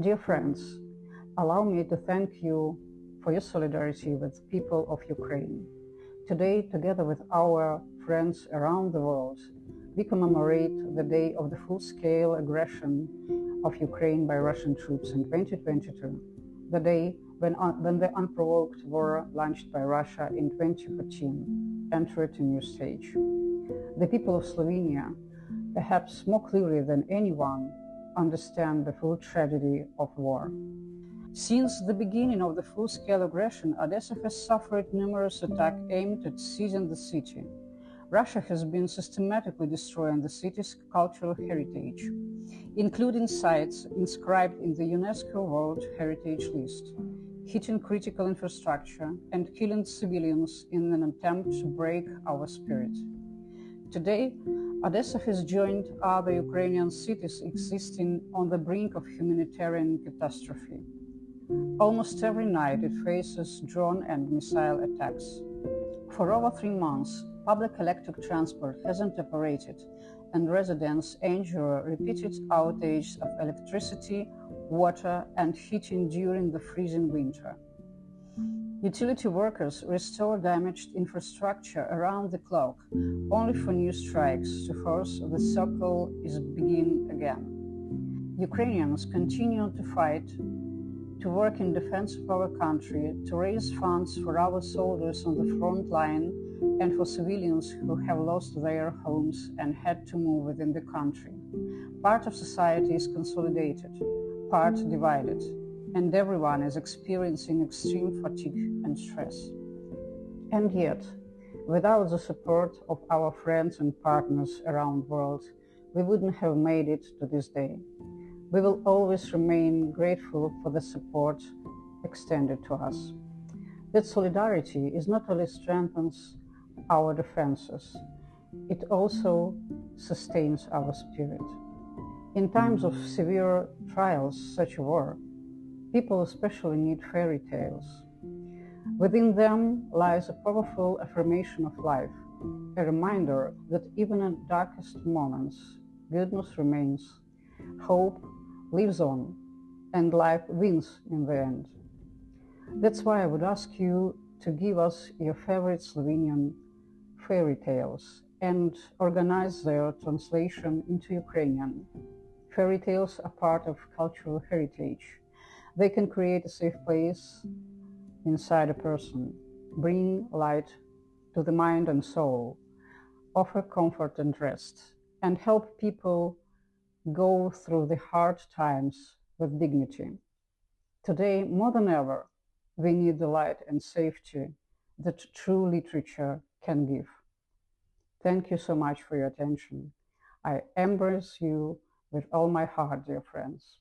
Dear friends, allow me to thank you for your solidarity with people of Ukraine. Today, together with our friends around the world, we commemorate the day of the full-scale aggression of Ukraine by Russian troops in 2022, the day when the unprovoked war launched by Russia in 2014 entered a new stage. The people of Slovenia, perhaps more clearly than anyone, understand the full tragedy of war. Since the beginning of the full-scale aggression, Odese has suffered numerous attacks aimed at seizing the city. Russia has been systematically destroying the city's cultural heritage, including sites inscribed in the UNESCO World Heritage List, hitting critical infrastructure and killing civilians in an attempt to break our spirit. Today, Odese has joined other Ukrainian cities existing on the brink of humanitarian catastrophe. Almost every night it faces drone and missile attacks. For over 3 months, public electric transport hasn't operated, and residents endure repeated outages of electricity, water, and heating during the freezing winter. Utility workers restore damaged infrastructure around the clock, only for new strikes to force the circle is begin again. Ukrainians continue to fight, to work in defense of our country, to raise funds for our soldiers on the front line and for civilians who have lost their homes and had to move within the country. Part of society is consolidated, part divided, and everyone is experiencing extreme fatigue and stress. And yet, without the support of our friends and partners around the world, we wouldn't have made it to this day. We will always remain grateful for the support extended to us. That solidarity is not only strengthens our defenses, it also sustains our spirit. In times of severe trials such as war, people especially need fairy tales. Within them lies a powerful affirmation of life, a reminder that even in darkest moments, goodness remains, hope lives on, and life wins in the end. That's why I would ask you to give us your favorite Slovenian fairy tales and organize their translation into Ukrainian. Fairy tales are part of cultural heritage. They can create a safe place inside a person, bring light to the mind and soul, offer comfort and rest, and help people go through the hard times with dignity. Today, more than ever, we need the light and safety that true literature can give. Thank you so much for your attention. I embrace you with all my heart, dear friends.